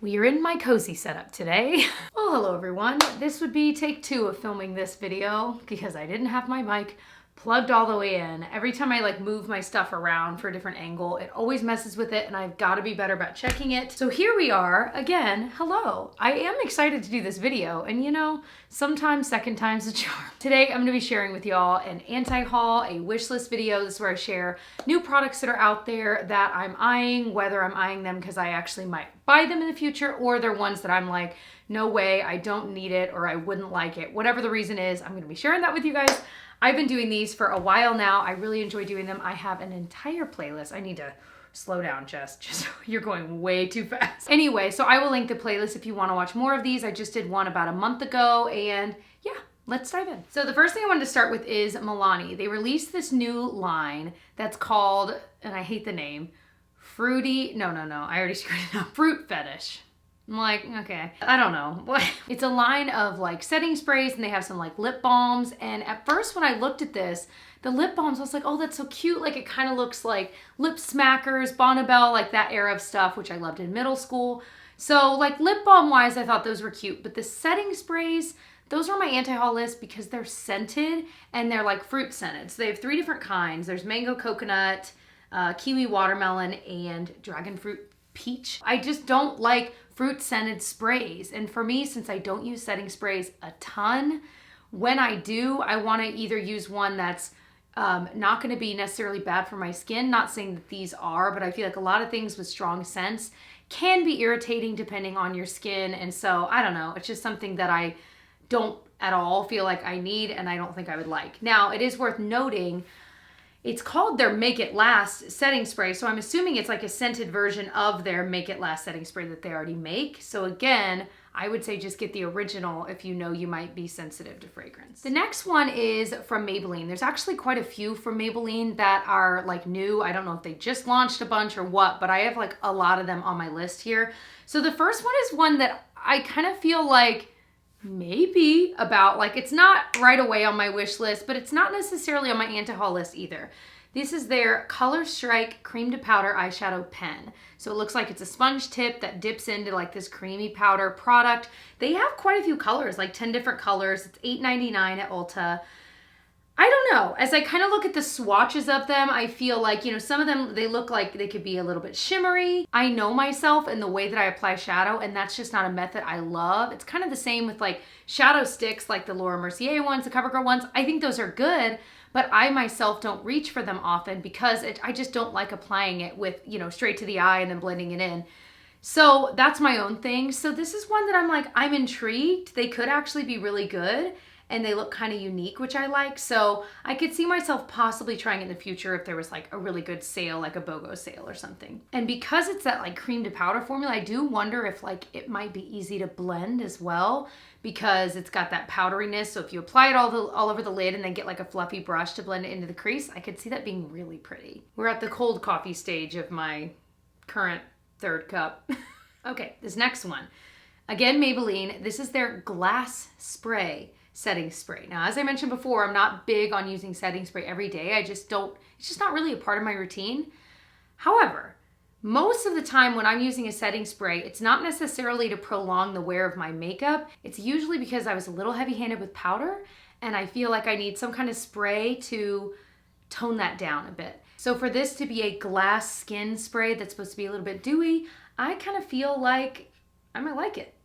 We are in my cozy setup today. Well, hello everyone. This would be take 2 of filming this video because I didn't have my mic plugged all the way in. Every time I like move my stuff around for a different angle, it always messes with it and I've got to be better about checking it. So here we are again. Hello. I am excited to do this video and you know, sometimes second time's a charm. Today I'm going to be sharing with y'all an anti-haul, a wish list video. This is where I share new products that are out there that I'm eyeing, whether I'm eyeing them because I actually might buy them in the future or they're ones that I'm like, no way, I don't need it or I wouldn't like it. Whatever the reason is, I'm going to be sharing that with you guys. I've been doing these for a while now. I really enjoy doing them. I have an entire playlist. I need to slow down, Jess. Just you're going way too fast. Anyway, so I will link the playlist if you want to watch more of these. I just did one about a month ago and yeah, let's dive in. So the first thing I wanted to start with is Milani. They released this new line that's called, and I hate the name, I already screwed it up. Fruit Fetish. I'm like, okay, I don't know. It's a line of like setting sprays and they have some like lip balms. And at first when I looked at this, the lip balms, I was like, oh, that's so cute. Like it kind of looks like Lip Smackers, Bonnabelle, like that era of stuff, which I loved in middle school. So like lip balm wise, I thought those were cute. But the setting sprays, those are my anti-haul list because they're scented and they're like fruit scented. So they have 3 different kinds. There's mango coconut, kiwi watermelon, and dragon fruit peach. I just don't like fruit scented sprays. And for me, since I don't use setting sprays a ton, when I do, I want to either use one that's not going to be necessarily bad for my skin. Not saying that these are, but I feel like a lot of things with strong scents can be irritating depending on your skin. And so I don't know. It's just something that I don't at all feel like I need and I don't think I would like. Now, it is worth noting it's called their Make It Last setting spray. So I'm assuming it's like a scented version of their Make It Last setting spray that they already make. So again, I would say just get the original if you know you might be sensitive to fragrance. The next one is from Maybelline. There's actually quite a few from Maybelline that are like new. I don't know if they just launched a bunch or what, but I have like a lot of them on my list here. So the first one is one that I kind of feel like maybe about, like it's not right away on my wish list, but it's not necessarily on my anti-haul list either. This is their Color Strike Cream to Powder Eyeshadow Pen. So it looks like it's a sponge tip that dips into like this creamy powder product. They have quite a few colors, like 10 different colors. It's $8.99 at Ulta. I don't know. As I kind of look at the swatches of them, I feel like, you know, some of them, they look like they could be a little bit shimmery. I know myself and the way that I apply shadow, and that's just not a method I love. It's kind of the same with like shadow sticks, like the Laura Mercier ones, the CoverGirl ones. I think those are good, but I myself don't reach for them often because I just don't like applying it with, you know, straight to the eye and then blending it in. So that's my own thing. So this is one that I'm like, I'm intrigued. They could actually be really good. And they look kind of unique, which I like. So I could see myself possibly trying it in the future if there was like a really good sale, like a BOGO sale or something. And because it's that like cream to powder formula, I do wonder if like it might be easy to blend as well because it's got that powderiness. So if you apply it all over the lid and then get like a fluffy brush to blend it into the crease, I could see that being really pretty. We're at the cold coffee stage of my current 3rd cup. Okay, this next one. Again, Maybelline. This is their Glass Spray setting spray. Now, as I mentioned before, I'm not big on using setting spray every day. I just don't, it's just not really a part of my routine. However, most of the time when I'm using a setting spray, it's not necessarily to prolong the wear of my makeup. It's usually because I was a little heavy-handed with powder and I feel like I need some kind of spray to tone that down a bit. So for this to be a glass skin spray that's supposed to be a little bit dewy, I kind of feel like I might like it.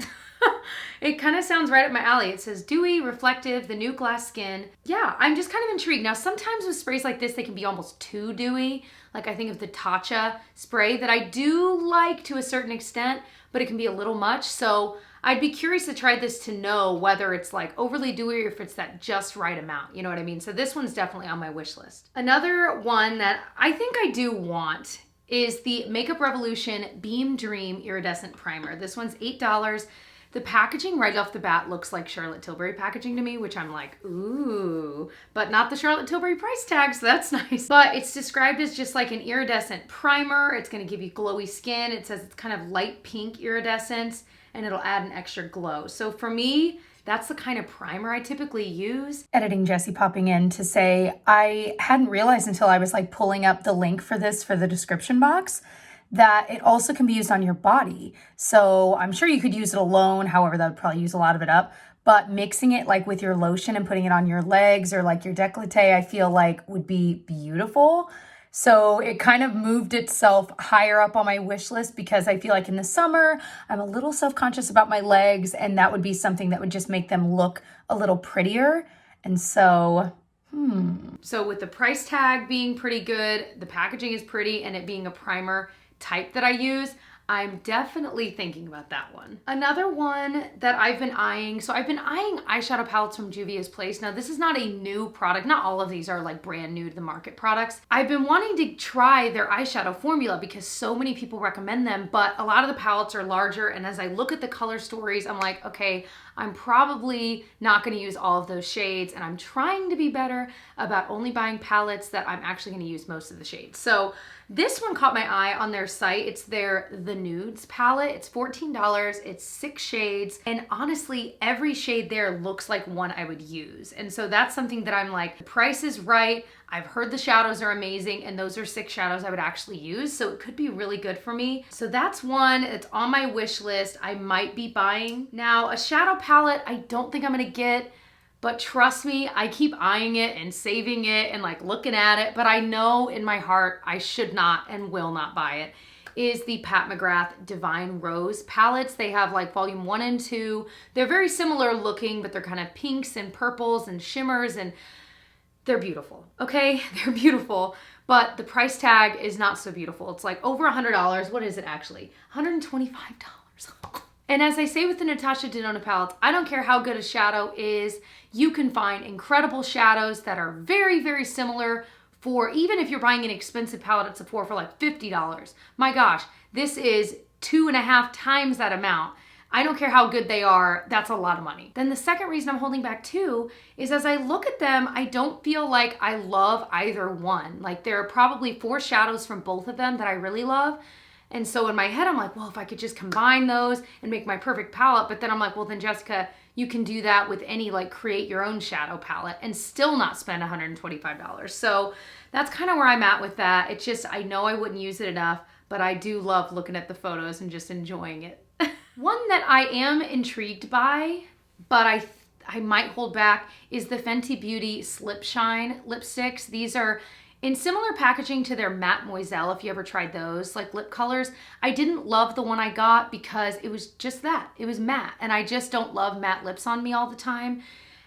It kind of sounds right up my alley. It says dewy, reflective, the new glass skin. Yeah, I'm just kind of intrigued. Now, sometimes with sprays like this, they can be almost too dewy. Like I think of the Tatcha spray that I do like to a certain extent, but it can be a little much. So I'd be curious to try this to know whether it's like overly dewy or if it's that just right amount. You know what I mean? So this one's definitely on my wish list. Another one that I think I do want is the Makeup Revolution Beam Dream Iridescent Primer. This one's $8. The packaging right off the bat looks like Charlotte Tilbury packaging to me, which I'm like, ooh, but not the Charlotte Tilbury price tag, so that's nice. But it's described as just like an iridescent primer. It's gonna give you glowy skin. It says it's kind of light pink iridescence and it'll add an extra glow. So for me, that's the kind of primer I typically use. Editing Jessie popping in to say, I hadn't realized until I was like pulling up the link for this for the description box that it also can be used on your body. So I'm sure you could use it alone. However, that would probably use a lot of it up. But mixing it like with your lotion and putting it on your legs or like your décolleté, I feel like would be beautiful. So it kind of moved itself higher up on my wish list because I feel like in the summer, I'm a little self-conscious about my legs, and that would be something that would just make them look a little prettier. And so, So with the price tag being pretty good, the packaging is pretty, and it being a primer type that I use, I'm definitely thinking about that one. Another one that I've been eyeing, so I've been eyeing eyeshadow palettes from Juvia's Place. Now this is not a new product. Not all of these are like brand new to the market products. I've been wanting to try their eyeshadow formula because so many people recommend them, but a lot of the palettes are larger, and as I look at the color stories, I'm like, okay, I'm probably not gonna use all of those shades, and I'm trying to be better about only buying palettes that I'm actually gonna use most of the shades. So this one caught my eye on their site. It's their The Nudes palette. It's $14, it's 6 shades, and honestly, every shade there looks like one I would use. And so that's something that I'm like, the price is right, I've heard the shadows are amazing, and those are 6 shadows I would actually use, so it could be really good for me. So that's one, it's on my wish list. I might be buying. Now, a shadow palette, I don't think I'm gonna get, but trust me, I keep eyeing it and saving it and like looking at it, but I know in my heart I should not and will not buy it, is the Pat McGrath Divine Rose palettes. They have like volume 1 and 2. They're very similar looking, but they're kind of pinks and purples and shimmers, and they're beautiful, okay? They're beautiful, but the price tag is not so beautiful. It's like over $100. What is it actually? $125. And as I say with the Natasha Denona palettes, I don't care how good a shadow is, you can find incredible shadows that are very, very similar for, even if you're buying an expensive palette at Sephora for like $50. My gosh, this is 2.5 times that amount. I don't care how good they are, that's a lot of money. Then the second reason I'm holding back too is as I look at them, I don't feel like I love either one. Like there are probably 4 shadows from both of them that I really love. And so in my head, I'm like, well, if I could just combine those and make my perfect palette. But then I'm like, well, then Jessica, you can do that with any like create your own shadow palette and still not spend $125. So that's kind of where I'm at with that. It's just, I know I wouldn't use it enough, but I do love looking at the photos and just enjoying it. One that I am intrigued by, but I might hold back, is the Fenty Beauty Slip Shine lipsticks. These are in similar packaging to their Mademoiselle, if you ever tried those, like lip colors. I didn't love the one I got because it was just that. It was matte, and I just don't love matte lips on me all the time.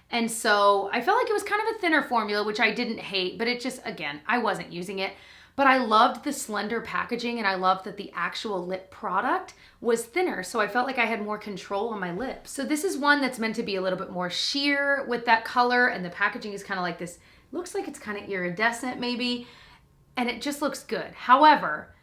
And so I felt like it was kind of a thinner formula, which I didn't hate, but it just, again, I wasn't using it. But I loved the slender packaging, and I loved that the actual lip product was thinner, so I felt like I had more control on my lips. So this is one that's meant to be a little bit more sheer with that color, and the packaging is kind of like this, looks like it's kind of iridescent maybe, and it just looks good. However,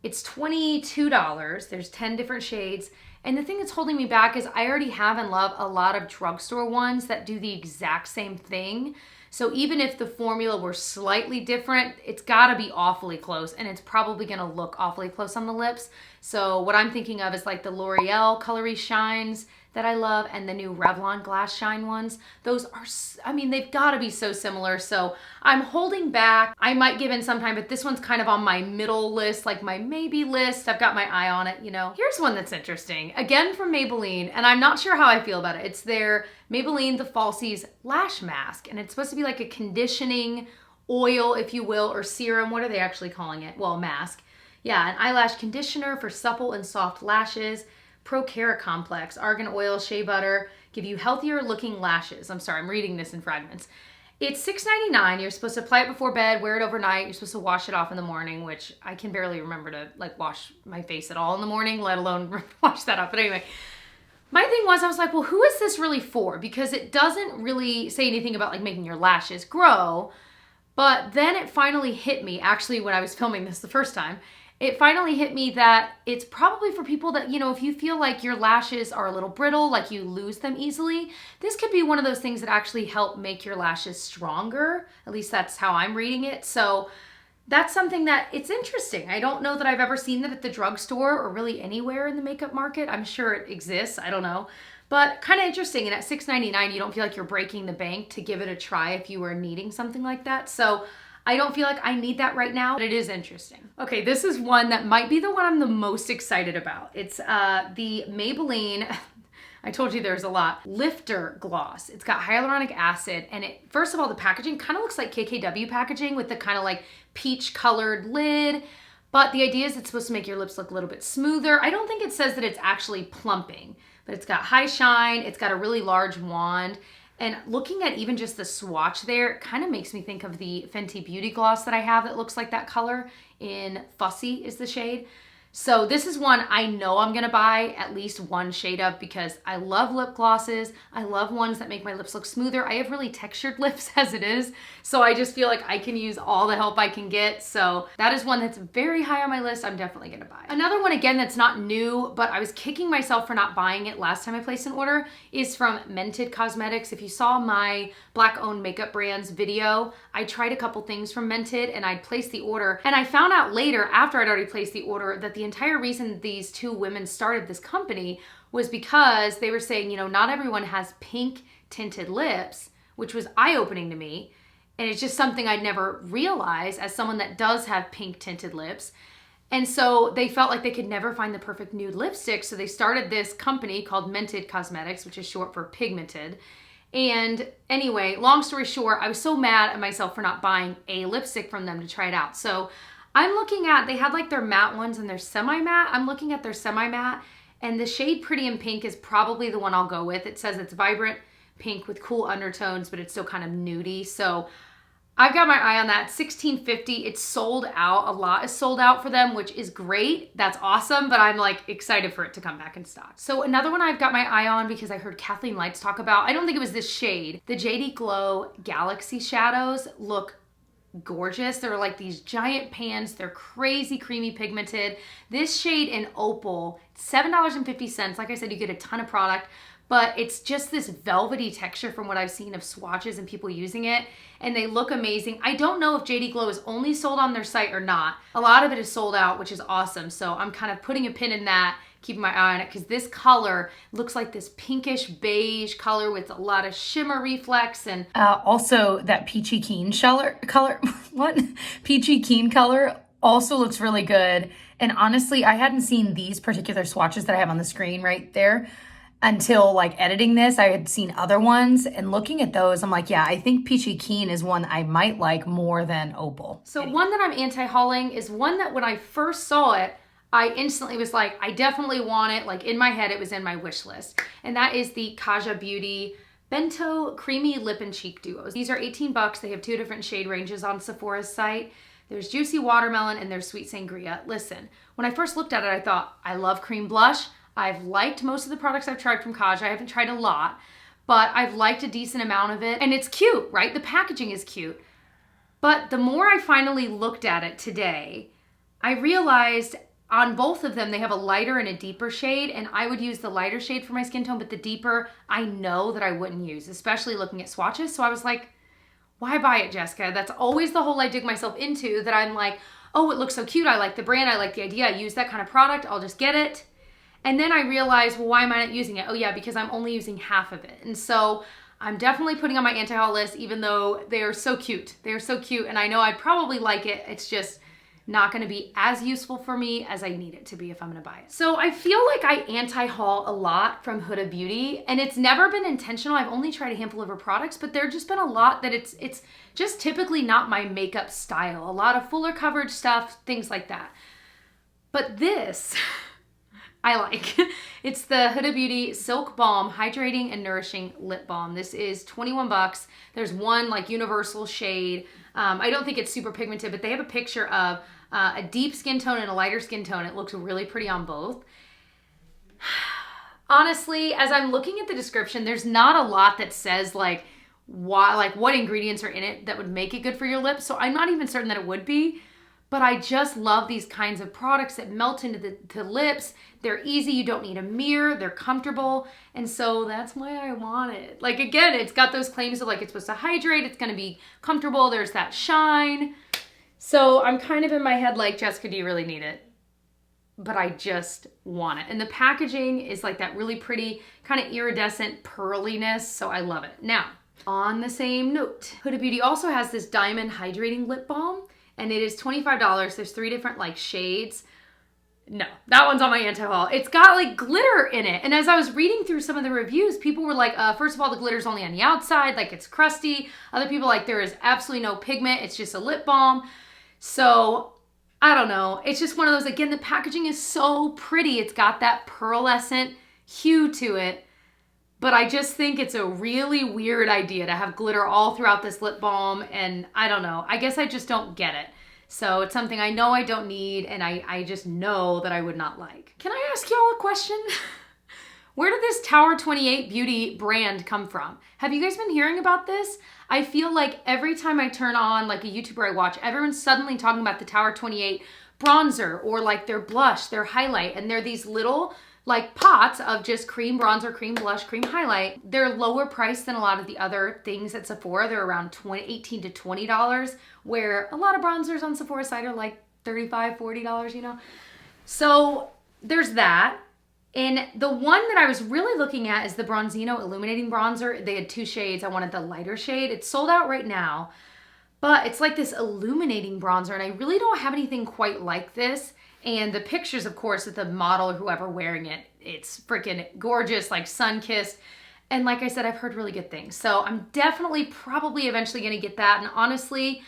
it's $22, there's 10 different shades, and the thing that's holding me back is I already have and love a lot of drugstore ones that do the exact same thing. So even if the formula were slightly different, it's gotta be awfully close, and it's probably gonna look awfully close on the lips. So what I'm thinking of is like the L'Oreal Colory Shines that I love, and the new Revlon Glass Shine ones. Those are, I mean, they've gotta be so similar, so I'm holding back. I might give in sometime, but this one's kind of on my middle list, like my maybe list. I've got my eye on it, you know. Here's one that's interesting, again from Maybelline, and I'm not sure how I feel about it. It's their Maybelline The Falsies Lash Mask, and it's supposed to be like a conditioning oil, if you will, or serum. What are they actually calling it? Well, mask. Yeah, an eyelash conditioner for supple and soft lashes. Pro-Care Complex, argan oil, shea butter, give you healthier looking lashes. I'm sorry, I'm reading this in fragments. It's $6.99. You're supposed to apply it before bed, wear it overnight. You're supposed to wash it off in the morning, which I can barely remember to like wash my face at all in the morning, let alone wash that off. But anyway, my thing was, I was like, well, who is this really for? Because it doesn't really say anything about like making your lashes grow. But then it finally hit me, actually, when I was filming this the first time, it finally hit me that it's probably for people that, you know, if you feel like your lashes are a little brittle, like you lose them easily, this could be one of those things that actually help make your lashes stronger. At least that's how I'm reading it. So that's something that, it's interesting. I don't know that I've ever seen that at the drugstore or really anywhere in the makeup market. I'm sure it exists, I don't know. But kind of interesting, and at $6.99, you don't feel like you're breaking the bank to give it a try if you were needing something like that. So I don't feel like I need that right now, but it is interesting. Okay, this is one that might be the one I'm the most excited about. It's the Maybelline, I told you there's a lot, Lifter Gloss. It's got hyaluronic acid, and it, first of all, the packaging kind of looks like KKW packaging with the kind of like peach colored lid, but the idea is it's supposed to make your lips look a little bit smoother. I don't think it says that it's actually plumping, but it's got high shine, it's got a really large wand, and looking at even just the swatch there, it kind of makes me think of the Fenty Beauty gloss that I have that looks like that color in Fussy is the shade. So this is one I know I'm gonna buy at least one shade of because I love lip glosses. I love ones that make my lips look smoother. I have really textured lips as it is, so I just feel like I can use all the help I can get. So that is one that's very high on my list. I'm definitely gonna buy. Another one, again, that's not new, but I was kicking myself for not buying it last time I placed an order, is from Mented Cosmetics. If you saw my Black-owned makeup brands video, I tried a couple things from Mented and I'd placed the order, and I found out later, after I'd already placed the order, that the entire reason these two women started this company was because they were saying, you know, not everyone has pink tinted lips, which was eye-opening to me. And it's just something I'd never realized as someone that does have pink tinted lips. And so they felt like they could never find the perfect nude lipstick. So they started this company called Mented Cosmetics, which is short for pigmented. And anyway, long story short, I was so mad at myself for not buying a lipstick from them to try it out. So I'm looking at, they had like their matte ones and their semi-matte. I'm looking at their semi-matte, and the shade Pretty in Pink is probably the one I'll go with. It says it's vibrant pink with cool undertones, but it's still kind of nudie. So I've got my eye on that. $16.50. It's sold out. A lot is sold out for them, which is great. That's awesome, but I'm like excited for it to come back in stock. So another one I've got my eye on because I heard Kathleen Lights talk about, I don't think it was this shade. The JD Glow Galaxy Shadows look gorgeous. They're like these giant pans. They're crazy creamy pigmented. This shade in Opal, $7.50. Like I said, you get a ton of product, but it's just this velvety texture from what I've seen of swatches and people using it, and they look amazing. I don't know if JD Glow is only sold on their site or not. A lot of it is sold out, which is awesome. So I'm kind of putting a pin in that, keeping my eye on it, because this color looks like this pinkish beige color with a lot of shimmer reflex, and also that peachy keen color what? Peachy keen color also looks really good. And honestly, I hadn't seen these particular swatches that I have on the screen right there until like editing this. I had seen other ones, and looking at those, I'm like, yeah, I think Peachy Keen is one I might like more than Opal. So one that I'm anti-hauling is one that when I first saw it, I instantly was like, I definitely want it. Like in my head, it was in my wish list. And that is the Kaja Beauty Bentro Creamy Lip and Cheek Duos. These are 18 bucks. They have two different shade ranges on Sephora's site. There's Juicy Watermelon and there's Sweet Sangria. Listen, when I first looked at it, I thought, I love cream blush. I've liked most of the products I've tried from Kaja. I haven't tried a lot, but I've liked a decent amount of it. And it's cute, right? The packaging is cute. But the more I finally looked at it today, I realized on both of them, they have a lighter and a deeper shade, and I would use the lighter shade for my skin tone, but the deeper, I know that I wouldn't use, especially looking at swatches. So I was like, why buy it, Jessica? That's always the hole I dig myself into, that I'm like, oh, it looks so cute. I like the brand. I like the idea. I use that kind of product. I'll just get it. And then I realized, well, why am I not using it? Oh yeah, because I'm only using half of it. And so I'm definitely putting on my anti-haul list, even though they are so cute. They are so cute, and I know I'd probably like it. It's just not gonna be as useful for me as I need it to be if I'm gonna buy it. So I feel like I anti-haul a lot from Huda Beauty, and it's never been intentional. I've only tried a handful of her products, but there's just been a lot that it's just typically not my makeup style. A lot of fuller coverage stuff, things like that. But this, I like. It's the Huda Beauty Silk Balm Hydrating and Nourishing Lip Balm. This is 21 bucks. There's one like universal shade. I don't think it's super pigmented, but they have a picture of a deep skin tone and a lighter skin tone. It looks really pretty on both. Honestly, as I'm looking at the description, there's not a lot that says like what ingredients are in it that would make it good for your lips. So I'm not even certain that it would be, but I just love these kinds of products that melt into the lips. They're easy. You don't need a mirror. They're comfortable. And so that's why I want it. Like, again, it's got those claims of like, it's supposed to hydrate. It's going to be comfortable. There's that shine. So I'm kind of in my head like, Jessica, do you really need it? But I just want it. And the packaging is like that really pretty kind of iridescent pearliness. So I love it. Now, On the same note, Huda Beauty also has this Diamond Hydrating Lip Balm, and it is $25. There's 3 different like shades. No, that one's on my anti-haul. It's got like glitter in it. And as I was reading through some of the reviews, people were like, first of all, the glitter's only on the outside, like it's crusty. Other people like there is absolutely no pigment. It's just a lip balm. So I don't know. It's just one of those, again, the packaging is so pretty. It's got that pearlescent hue to it. But I just think it's a really weird idea to have glitter all throughout this lip balm. And I don't know. I guess I just don't get it. So it's something I know I don't need, and I just know that I would not like. Can I ask y'all a question? Where did this Tower 28 Beauty brand come from? Have you guys been hearing about this? I feel like every time I turn on like a YouTuber I watch, everyone's suddenly talking about the Tower 28 bronzer or like their blush, their highlight, and they're these little like pots of just cream bronzer, cream blush, cream highlight. They're lower priced than a lot of the other things at Sephora. They're around $18 to $20, where a lot of bronzers on Sephora's site are like $35, $40, you know? So there's that. And the one that I was really looking at is the Bronzino Illuminating Bronzer. They had 2 shades. I wanted the lighter shade. It's sold out right now, but it's like this illuminating bronzer, and I really don't have anything quite like this. And the pictures, of course, of the model or whoever wearing it, it's freaking gorgeous, like sun-kissed. And like I said, I've heard really good things. So I'm definitely probably eventually gonna get that. And honestly,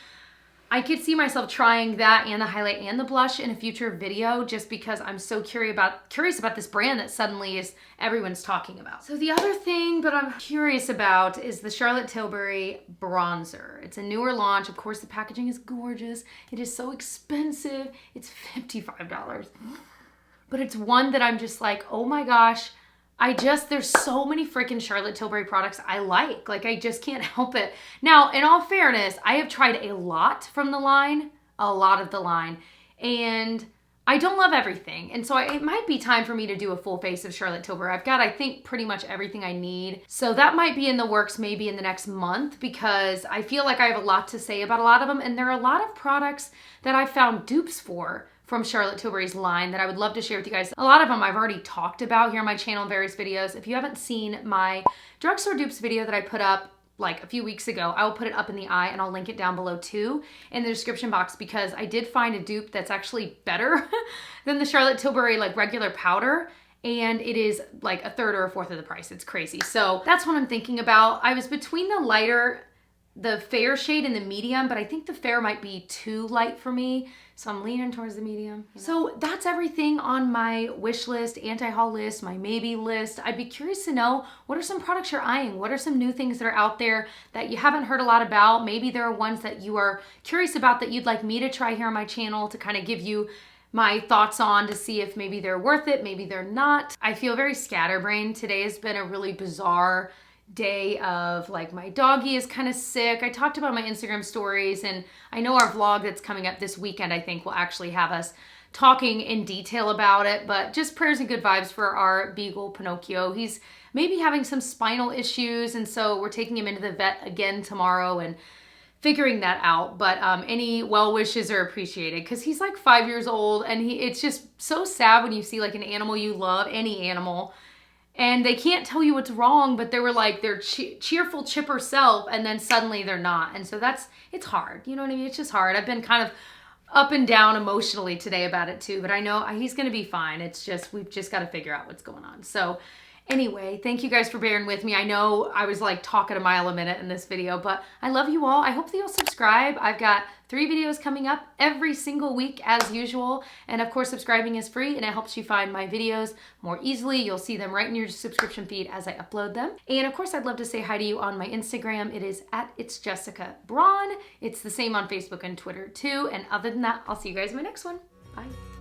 I could see myself trying that and the highlight and the blush in a future video just because I'm so curious about this brand that suddenly everyone's talking about. So the other thing that I'm curious about is the Charlotte Tilbury bronzer. It's a newer launch. Of course, the packaging is gorgeous. It is so expensive. It's $55. But it's one that I'm just like, oh my gosh, there's so many freaking Charlotte Tilbury products I like. Like, I just can't help it. Now, in all fairness, I have tried a lot from the line, a lot of the line, and I don't love everything. And so it might be time for me to do a full face of Charlotte Tilbury. I've got, I think, pretty much everything I need. So that might be in the works maybe in the next month, because I feel like I have a lot to say about a lot of them. And there are a lot of products that I found dupes for from Charlotte Tilbury's line that I would love to share with you guys. A lot of them I've already talked about here on my channel in various videos. If you haven't seen my drugstore dupes video that I put up like a few weeks ago, I will put it up in the eye and I'll link it down below too in the description box, because I did find a dupe that's actually better than the Charlotte Tilbury like regular powder. And it is like a third or a fourth of the price. It's crazy. So that's what I'm thinking about. I was between the fair shade and the medium, but I think the fair might be too light for me. So I'm leaning towards the medium. You know? So that's everything on my wish list, anti-haul list, my maybe list. I'd be curious to know, what are some products you're eyeing? What are some new things that are out there that you haven't heard a lot about? Maybe there are ones that you are curious about that you'd like me to try here on my channel to kind of give you my thoughts on, to see if maybe they're worth it, maybe they're not. I feel very scatterbrained. Today has been a really bizarre day of like, my doggy is kind of sick. I talked about my Instagram stories, and I know our vlog that's coming up this weekend, I think, will actually have us talking in detail about it. But just prayers and good vibes for our beagle Pinocchio. He's maybe having some spinal issues, and so we're taking him into the vet again tomorrow and figuring that out. But any well wishes are appreciated, because he's like 5 years old, and it's just so sad when you see like an animal you love, any animal, and they can't tell you what's wrong, but they were like their cheerful, chipper self, and then suddenly they're not. And so it's hard. You know what I mean? It's just hard. I've been kind of up and down emotionally today about it too, but I know he's gonna be fine. It's just, we've just got to figure out what's going on. So anyway, thank you guys for bearing with me. I know I was like talking a mile a minute in this video, but I love you all. I hope that you'll subscribe. I've got 3 videos coming up every single week as usual. And of course, subscribing is free and it helps you find my videos more easily. You'll see them right in your subscription feed as I upload them. And of course, I'd love to say hi to you on my Instagram. It is @itsjessicabraun. It's the same on Facebook and Twitter too. And other than that, I'll see you guys in my next one. Bye.